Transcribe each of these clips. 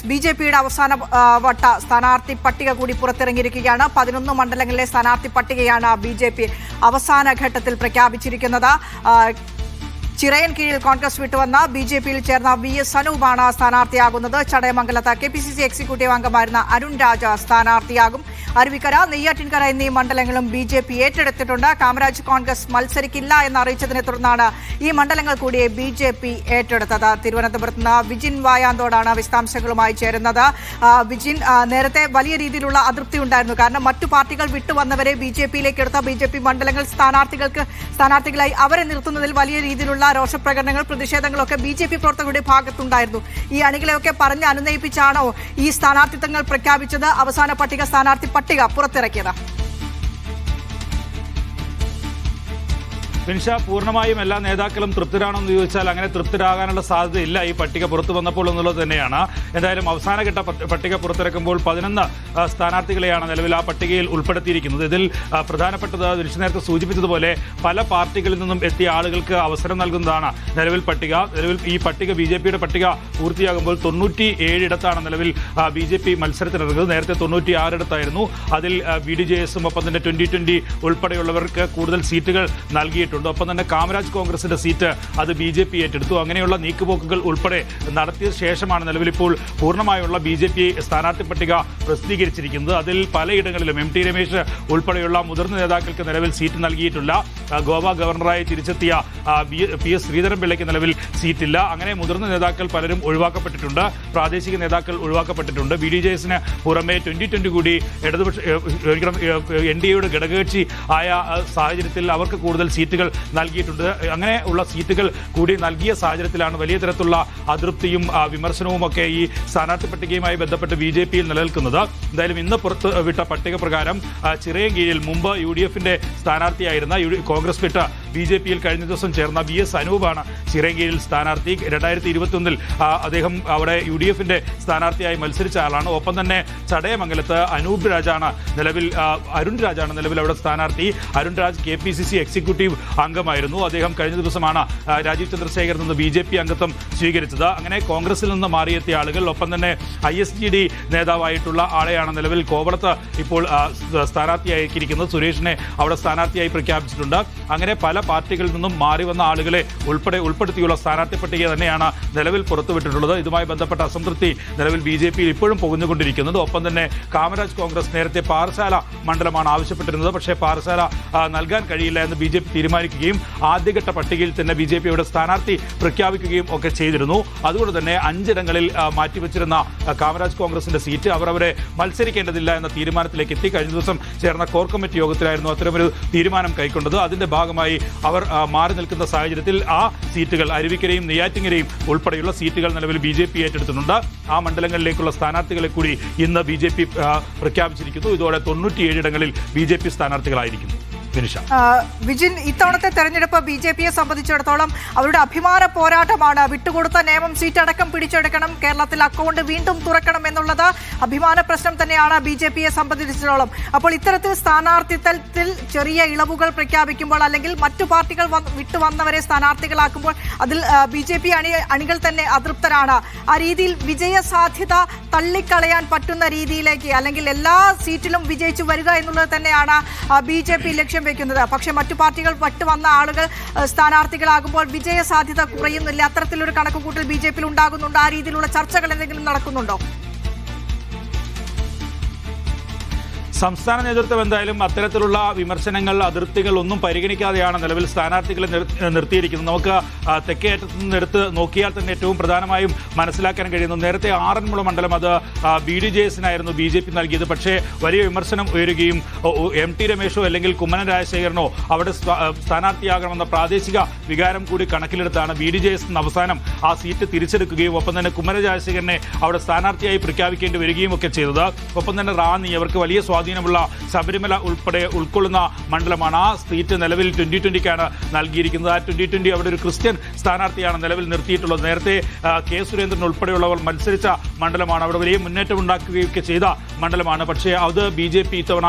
ബി.ജെ.പിയുടെ അവസാന വട്ട സ്ഥാനാർത്ഥി പട്ടിക കൂടി പുറത്തിറങ്ങിയിരിക്കുകയാണ്. 11 മണ്ഡലങ്ങളിലെ സ്ഥാനാർത്ഥി പട്ടികയാണ് ബി.ജെ.പി അവസാന ഘട്ടത്തിൽ പ്രഖ്യാപിച്ചിരിക്കുന്നത്. ചിറയൻ കീഴിൽ കോൺഗ്രസ് വിട്ടുവന്ന ബി.ജെ.പിയിൽ ചേർന്ന വി.എസ്. അനൂപാണ് സ്ഥാനാർത്ഥിയാകുന്നത്. ചടയമംഗലത്ത് കെ.പി.സി.സി എക്സിക്യൂട്ടീവ് അംഗമായിരുന്ന അരുൺ രാജ് സ്ഥാനാർത്ഥിയാകും. അരുവിക്കര, നെയ്യാറ്റിൻകര എന്നീ മണ്ഡലങ്ങളും ബി.ജെ.പി ഏറ്റെടുത്തിട്ടുണ്ട്. കാമരാജ് കോൺഗ്രസ് മത്സരിക്കില്ല എന്നറിയിച്ചതിനെ തുടർന്നാണ് ഈ മണ്ഡലങ്ങൾ കൂടി ബി.ജെ.പി ഏറ്റെടുത്തത്. തിരുവനന്തപുരത്ത് നിന്ന് വിജിൻ വായാന്തോടാണ് വിശദാംശങ്ങളുമായി ചേരുന്നത്. വിജിൻ, നേരത്തെ വലിയ രീതിയിലുള്ള അതൃപ്തി ഉണ്ടായിരുന്നു. കാരണം മറ്റു പാർട്ടികൾ വിട്ടുവന്നവരെ ബി.ജെ.പിയിലേക്ക് എടുത്ത ബി.ജെ.പി മണ്ഡലങ്ങൾ സ്ഥാനാർത്ഥികളായി അവരെ നിർത്തുന്നതിൽ വലിയ രീതിയിലുള്ള രോഷപ്രകടനങ്ങൾ, പ്രതിഷേധങ്ങളൊക്കെ ബി.ജെ.പി പ്രവർത്തകരുടെ ഭാഗത്തുണ്ടായിരുന്നു. ഈ അണികളെയൊക്കെ പറഞ്ഞ് അനുനയിപ്പിച്ചാണോ ഈ സ്ഥാനാർത്ഥിത്വങ്ങൾ പ്രഖ്യാപിച്ചത്, അവസാന സ്ഥാനാർത്ഥി പട്ടിക പുറത്തിറക്കിയത്? വിൻഷ, പൂർണ്ണമായും എല്ലാ നേതാക്കളും തൃപ്തരാണെന്ന് ചോദിച്ചാൽ അങ്ങനെ തൃപ്തരാകാനുള്ള സാധ്യതയില്ല ഈ പട്ടിക പുറത്തു വന്നപ്പോൾ എന്നുള്ളത് തന്നെയാണ്. എന്തായാലും അവസാനഘട്ട പട്ടിക പുറത്തിറക്കുമ്പോൾ 11 സ്ഥാനാർത്ഥികളെയാണ് നിലവിൽ ആ പട്ടികയിൽ ഉൾപ്പെടുത്തിയിരിക്കുന്നത്. ഇതിൽ പ്രധാനപ്പെട്ടത് വിൻഷ നേരത്തെ സൂചിപ്പിച്ചതുപോലെ പല പാർട്ടികളിൽ നിന്നും എത്തിയ ആളുകൾക്ക് അവസരം നൽകുന്നതാണ് നിലവിൽ പട്ടിക. നിലവിൽ ഈ പട്ടിക ബി.ജെ.പിയുടെ പട്ടിക പൂർത്തിയാകുമ്പോൾ 97 ഇടത്താണ് നിലവിൽ ബി.ജെ.പി മത്സരത്തിനിറങ്ങുന്നത്. നേരത്തെ 96 ഇടത്തായിരുന്നു. അതിൽ ബി.ഡി.ജെ.എസും ഒപ്പം തന്നെ 2020 ഉൾപ്പെടെയുള്ളവർക്ക് കൂടുതൽ സീറ്റുകൾ നൽകിയിട്ടുണ്ട്. ഒപ്പം തന്നെ കാമരാജ് കോൺഗ്രസിന്റെ സീറ്റ് അത് ബി.ജെ.പി ഏറ്റെടുത്തു. അങ്ങനെയുള്ള നീക്കുപോക്കുകൾ ഉൾപ്പെടെ നടത്തിയ ശേഷമാണ് നിലവിലിപ്പോൾ പൂർണ്ണമായുള്ള ബി.ജെ.പി സ്ഥാനാർത്ഥി പട്ടിക പ്രസിദ്ധീകരിച്ചിരിക്കുന്നത്. അതിൽ പലയിടങ്ങളിലും എം ടി രമേശ് ഉൾപ്പെടെയുള്ള മുതിർന്ന നേതാക്കൾക്ക് നിലവിൽ സീറ്റ് നൽകിയിട്ടില്ല. ഗോവ ഗവർണറായി തിരിച്ചെത്തിയ പി എസ് ശ്രീധരൻപിള്ളയ്ക്ക് നിലവിൽ സീറ്റില്ല. അങ്ങനെ മുതിർന്ന നേതാക്കൾ പലരും ഒഴിവാക്കപ്പെട്ടിട്ടുണ്ട്. പ്രാദേശിക നേതാക്കൾ ഒഴിവാക്കപ്പെട്ടിട്ടുണ്ട്. ബി.ഡി.ജെ.എസിന് പുറമെ 2020 കൂടി ഇടതുപക്ഷ എൻ.ഡി.എയുടെ ഘടകകക്ഷി ആയ സാഹചര്യത്തിൽ അവർക്ക് കൂടുതൽ സീറ്റുകൾ നൽകിയിട്ടുണ്ട്. അങ്ങനെ ഉള്ള സീറ്റുകൾ കൂടി നൽകിയ സാഹചര്യത്തിലാണ് വലിയ തരത്തിലുള്ള അതൃപ്തിയും വിമർശനവും ഒക്കെ ഈ സ്ഥാനാർത്ഥി പട്ടികയുമായി ബന്ധപ്പെട്ട് ബി.ജെ.പിയിൽ നിലനിൽക്കുന്നത്. എന്തായാലും ഇന്ന് പുറത്ത് വിട്ട പട്ടിക പ്രകാരം ചിറയൻ കീഴിൽ മുമ്പ് യു.ഡി.എഫിന്റെ സ്ഥാനാർത്ഥിയായിരുന്ന കോൺഗ്രസ് വിട്ട ബി.ജെ.പിയിൽ കഴിഞ്ഞ ദിവസം ചേർന്ന വി.എസ്. അനൂപാണ് ചിറയൻ കീഴിൽ സ്ഥാനാർത്ഥി. 2021 അദ്ദേഹം അവിടെ യു.ഡി.എഫിന്റെ സ്ഥാനാർത്ഥിയായി മത്സരിച്ച ആളാണ്. ഒപ്പം തന്നെ ചടയമംഗലത്ത് അരുൺ രാജാണ് നിലവിൽ അവിടെ സ്ഥാനാർത്ഥി. അരുൺ രാജ് കെ.പി.സി.സി എക്സിക്യൂട്ടീവ് അംഗമായിരുന്നു. അദ്ദേഹം കഴിഞ്ഞ ദിവസമാണ് രാജീവ് ചന്ദ്രശേഖറിൽ നിന്ന് ബി.ജെ.പി അംഗത്വം സ്വീകരിച്ചത്. അങ്ങനെ കോൺഗ്രസിൽ നിന്ന് മാറിയെത്തിയ ആളുകൾ, ഒപ്പം തന്നെ ISGD നേതാവായിട്ടുള്ള ആളെയാണ് നിലവിൽ കോവളത്ത് ഇപ്പോൾ സ്ഥാനാർത്ഥിയാക്കിയിരിക്കുന്നത്. സുരേഷിനെ അവിടെ സ്ഥാനാർത്ഥിയായി പ്രഖ്യാപിച്ചിട്ടുണ്ട്. അങ്ങനെ പല പാർട്ടികളിൽ നിന്നും മാറി വന്ന ആളുകളെ ഉൾപ്പെടുത്തിയുള്ള സ്ഥാനാർത്ഥി പട്ടിക തന്നെയാണ് നിലവിൽ പുറത്തുവിട്ടിട്ടുള്ളത്. ഇതുമായി ബന്ധപ്പെട്ട അസംതൃപ്തി നിലവിൽ ബി.ജെ.പിയിൽ ഇപ്പോഴും പുകഞ്ഞുകൊണ്ടിരിക്കുന്നത്. ഒപ്പം തന്നെ കാമരാജ് കോൺഗ്രസ് നേരത്തെ പാറശാല മണ്ഡലമാണ് ആവശ്യപ്പെട്ടിരുന്നത്. പക്ഷേ പാറശാല നൽകാൻ കഴിയില്ല എന്ന് ബി.ജെ.പി തീരുമാനിക്കുകയും ആദ്യഘട്ട പട്ടികയിൽ തന്നെ ബി.ജെ.പി അവിടെ സ്ഥാനാർത്ഥി പ്രഖ്യാപിക്കുകയും ഒക്കെ ചെയ്തിരുന്നു. അതുകൊണ്ട് തന്നെ 5 ഇടങ്ങളിൽ മാറ്റിവെച്ചിരുന്ന കാമരാജ് കോൺഗ്രസിന്റെ സീറ്റ് അവരെ മത്സരിക്കേണ്ടതില്ല എന്ന തീരുമാനത്തിലേക്ക് എത്തി. കഴിഞ്ഞ ദിവസം ചേർന്ന കോർ കമ്മിറ്റി യോഗത്തിലായിരുന്നു അത്തരമൊരു തീരുമാനം കൈക്കൊണ്ടത്. അതിന്റെ ഭാഗമായി അവർ മാറി നിൽക്കുന്ന സാഹചര്യത്തിൽ ആ സീറ്റുകൾ അരുവിക്കരയും നെയ്യാറ്റിൻകരയും ഉൾപ്പെടെയുള്ള സീറ്റുകൾ നിലവിൽ ബി.ജെ.പി ഏറ്റെടുത്തിട്ടുണ്ട്. ആ മണ്ഡലങ്ങളിലേക്കുള്ള സ്ഥാനാർത്ഥികളെ കൂടി ഇന്ന് ബി.ജെ.പി പ്രഖ്യാപിച്ചിരിക്കുന്നു. ഇതോടെ 97 ഇടങ്ങളിൽ ബി.ജെ.പി സ്ഥാനാർത്ഥികളായിരിക്കുന്നു. വിജിൻ, ഇത്തവണത്തെ തെരഞ്ഞെടുപ്പ് ബി.ജെ.പിയെ സംബന്ധിച്ചിടത്തോളം അവരുടെ അഭിമാന പോരാട്ടമാണ്. വിട്ടുകൊടുത്ത നിയമം സീറ്റടക്കം പിടിച്ചെടുക്കണം, കേരളത്തിൽ അക്കൗണ്ട് വീണ്ടും തുറക്കണം എന്നുള്ളത് അഭിമാന പ്രശ്നം തന്നെയാണ് ബി.ജെ.പിയെ സംബന്ധിച്ചിടത്തോളം. അപ്പോൾ ഇത്തരത്തിൽ സ്ഥാനാർത്ഥിത്വത്തിൽ ചെറിയ ഇളവുകൾ പ്രഖ്യാപിക്കുമ്പോൾ, അല്ലെങ്കിൽ മറ്റു പാർട്ടികൾ വിട്ടുവന്നവരെ സ്ഥാനാർത്ഥികളാക്കുമ്പോൾ അതിൽ ബി.ജെ.പി അണികൾ തന്നെ അതൃപ്തരാണ്. ആ രീതിയിൽ വിജയ സാധ്യത തള്ളിക്കളയാൻ പറ്റുന്ന രീതിയിലേക്ക്, അല്ലെങ്കിൽ എല്ലാ സീറ്റിലും വിജയിച്ചു വരിക എന്നുള്ളത് തന്നെയാണ് ബി.ജെ.പി ലക്ഷ്യം വെക്കുന്നത്. പക്ഷെ മറ്റു പാർട്ടികൾ വന്ന ആളുകൾ സ്ഥാനാർത്ഥികളാകുമ്പോൾ വിജയ സാധ്യത കുറയുന്നില്ല. അത്തരത്തിലൊരു കണക്കുകൂട്ടൽ ബി.ജെ.പിയിൽ ഉണ്ടാകുന്നുണ്ടോ? ആ രീതിയിലുള്ള ചർച്ചകൾ എന്തെങ്കിലും നടക്കുന്നുണ്ടോ? സംസ്ഥാന നേതൃത്വം എന്തായാലും അത്തരത്തിലുള്ള വിമർശനങ്ങൾ, അതിർത്തികൾ ഒന്നും പരിഗണിക്കാതെയാണ് നിലവിൽ സ്ഥാനാർത്ഥികളെ നിർത്തിയിരിക്കുന്നത്. നമുക്ക് തെക്കേ അറ്റത്തു നിന്ന് എടുത്ത് നോക്കിയാൽ തന്നെ ഏറ്റവും പ്രധാനമായും മനസ്സിലാക്കാൻ കഴിയുന്നു, നേരത്തെ ആറന്മുള മണ്ഡലം അത് ബി.ഡി.ജെ.എസിനായിരുന്നു ബി.ജെ.പി നൽകിയത്. പക്ഷേ വലിയ വിമർശനം ഉയരുകയും എം ടി രമേശോ അല്ലെങ്കിൽ കുമ്മനം രാജശേഖരനോ അവിടെ സ്ഥാനാർത്ഥിയാകണമെന്ന പ്രാദേശിക വികാരം കൂടി കണക്കിലെടുത്താണ് ബി.ഡി.ജെ.എസ് അവസാനം ആ സീറ്റ് തിരിച്ചെടുക്കുകയും ഒപ്പം തന്നെ കുമ്മനം രാജശേഖരനെ അവിടെ സ്ഥാനാർത്ഥിയായി പ്രഖ്യാപിക്കേണ്ടി വരികയും ഒക്കെ ചെയ്തത്. ഒപ്പം തന്നെ റാന്നി അവർക്ക് വലിയ സ്വാധീനമുള്ള ശബരിമല ഉൾപ്പെടെ ഉൾക്കൊള്ളുന്ന മണ്ഡലമാണ്. ആ സീറ്റ് നിലവിൽ 2020-ക്കാണ് നൽകിയിരിക്കുന്നത്. ആ 2020 അവിടെ ഒരു ക്രിസ്ത്യൻ സ്ഥാനാർത്ഥിയാണ് നിലവിൽ നിർത്തിയിട്ടുള്ളത്. നേരത്തെ കെ സുരേന്ദ്രൻ ഉൾപ്പെടെയുള്ളവർ മത്സരിച്ച മണ്ഡലമാണ്. അവിടെ വലിയ മുന്നേറ്റം ഉണ്ടാക്കുകയൊക്കെ ചെയ്ത മണ്ഡലമാണ്. പക്ഷേ അത് BJP ഇത്തവണ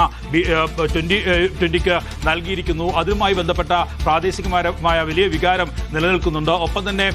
2020-ക്ക് നൽകിയിരിക്കുന്നു. അതുമായി ബന്ധപ്പെട്ട പ്രാദേശികമായ വലിയ വികാരം നിലനിൽക്കുന്നുണ്ട്. ഒപ്പം തന്നെ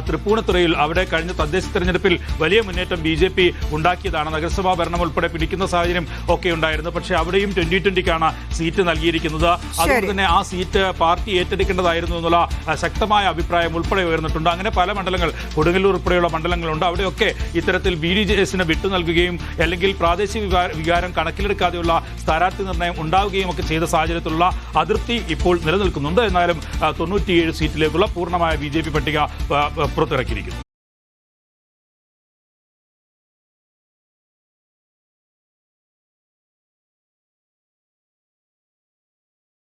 തൃപ്പൂണിത്തുറയിൽ അവിടെ കഴിഞ്ഞ തദ്ദേശ തെരഞ്ഞെടുപ്പിൽ വലിയ മുന്നേറ്റം BJP ഉണ്ടാക്കിയതാണ്. നഗരസഭാ ഭരണം ഉൾപ്പെടെ പിടിക്കുന്ന സാഹചര്യം ഒക്കെ ഉണ്ടായിരുന്നു. പക്ഷേ അവിടെയും 2020-ക്കാണ് സീറ്റ് നൽകിയിരിക്കുന്നത്. അതുകൊണ്ട് തന്നെ ആ സീറ്റ് പാർട്ടി ഏറ്റെടുക്കേണ്ടതായിരുന്നു എന്നുള്ള ശക്തമായ അഭിപ്രായം ഉൾപ്പെടെ ഉയർന്നിട്ടുണ്ട്. അങ്ങനെ പല മണ്ഡലങ്ങൾ, കൊടുങ്ങല്ലൂർ ഉൾപ്പെടെയുള്ള മണ്ഡലങ്ങളുണ്ട്. അവിടെയൊക്കെ ഇത്തരത്തിൽ BDJS-ന് വിട്ടു നൽകുകയും അല്ലെങ്കിൽ പ്രാദേശിക വികാരം കണക്കിലെടുക്കാതെയുള്ള സ്ഥാനാർത്ഥി നിർണ്ണയം ഉണ്ടാവുകയും ഒക്കെ ചെയ്ത സാഹചര്യത്തിലുള്ള അതൃപ്തി ഇപ്പോൾ നിലനിൽക്കുന്നുണ്ട്. എന്നാലും 97 സീറ്റിലേക്കുള്ള പൂർണ്ണമായ BJP പട്ടിക പുറത്തിറക്കിയിരിക്കുന്നു.